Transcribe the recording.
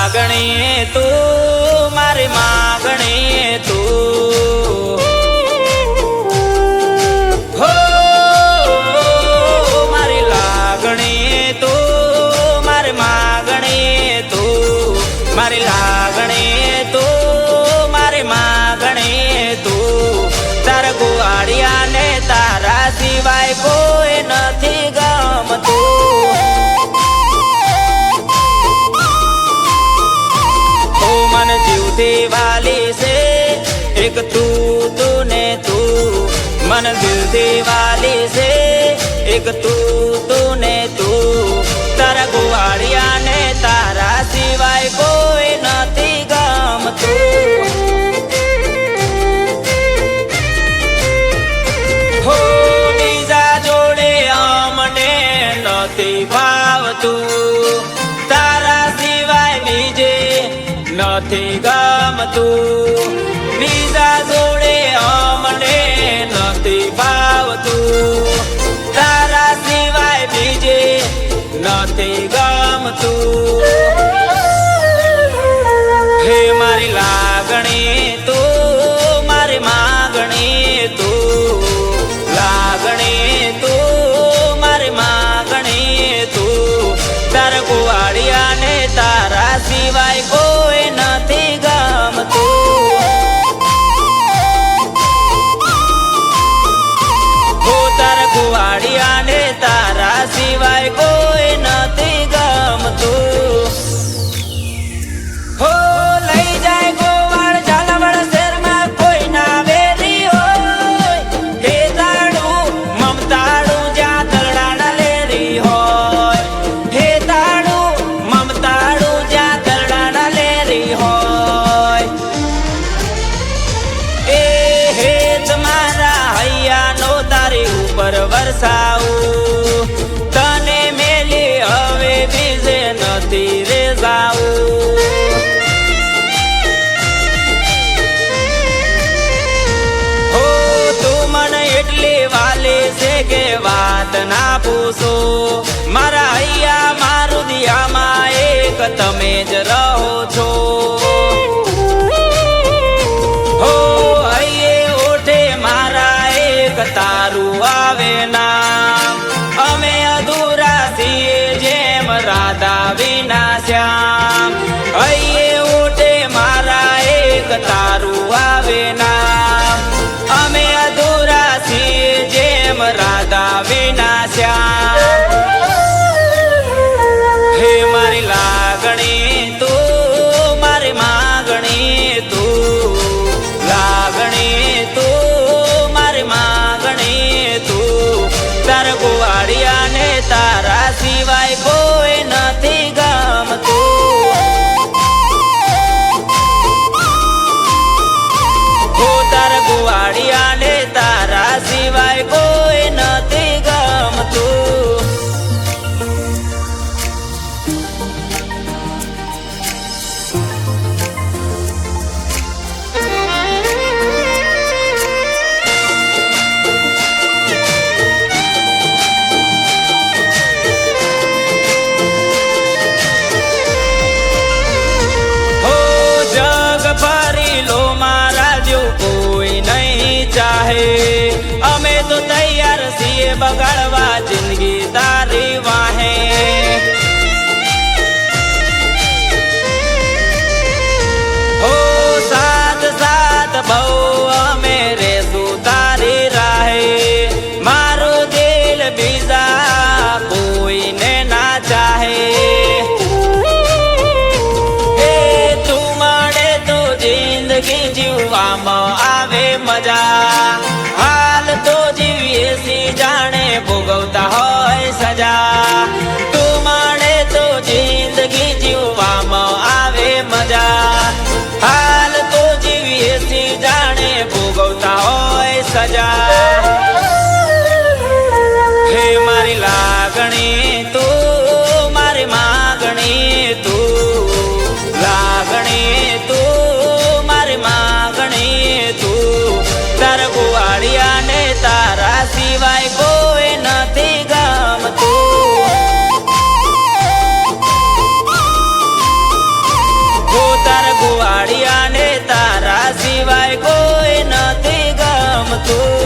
લાગણી તું મારી માગણી તું હો મારી લાગણી તું મારી માગણી તું મારી લાગણી તું મારી માગણી તું તારા ગુવાડિયા ને તારા સિવાય કોઈ નથી ગમતું જીવતી વાલી છે એક તું ને તું મન દિલથી વાલી છે એક તું ને તું તારા ગુવાડિયા ને તારા સિવાય કોઈ નથી ગમતું હો બીજા જોડે અમને નથી ભાવતું તારા સિવાય બીજે નથી ગમતું બીજા જોડે અમને નથી ભાવતું તારા સિવાય બીજે નથી ગમતું હે મારી લાગણી તું મારી માગણી તું લાગણી તું મારી માગણી તું તારા ગુવાડિયા ને તારા સિવાય કોઈ નથી ગમતું હો તારા ગુવાડિયા ને તારા સિવાય કોઈ નથી ગમતું હો લઈ જાય ગોવાળ ઝાલાવાડ શહેરમાં કોઈ ના વેરી હોય હે તાળું મમતાળું જ્યાં તરડાના લેરી હોય હે તાળું મમતાળું જ્યાં તરડાના લેરી હોય એ હે તમારા હૈયાનો તારી ઉપર વરસાવું તને મેલી હવે બીજે નથી રે જાવું હો તું મને એટલી વાલી છે કે વાત ના પૂછો મારા હૈયા મારું દિયામાં એક તમે જ રહો છો હો હૈયે ઓઠે મારા એક તારું આવે નામ અમે અધૂરા છીએ જેમ રાધા વિના શ્યામ હૈયે ઓઠે મારા એક તારું આવે નામ અમે અધૂરા છીએ જેમ રાધા વિના શ્યામ હે મારી લાગણી તું મારી માગણી તું લાગણી તું મારી માગણી તું તારા ગુવાડિયા ને તારા સિવાય કોઈ નથી ગમતું હો તારા ગુવાડિયા ને તારા સિવાય કોઈ નથી ગમતું અમે તો તૈયાર છીએ બગાડવા જિંદગી તારી વાહે હો સાથ સાથ બહુ અમે રેશું તારી રાહે મારું દિલ બીજા કોઈને ના સજા તું મળે તો જિંદગી જીવવામાં આવે મજા હાલ તો જીવીએ સી જાણે ભોગવતા હોય સજા હે મારી લાગણી તું મારી માગણી તું લાગણી તું મારી માગણી તું તાર ગોવાળિયા ને તારા સિવાય કોઈ નથી ગમતું તાર ગોવાળિયા ને તારા સિવાય કોઈ નથી ગમતું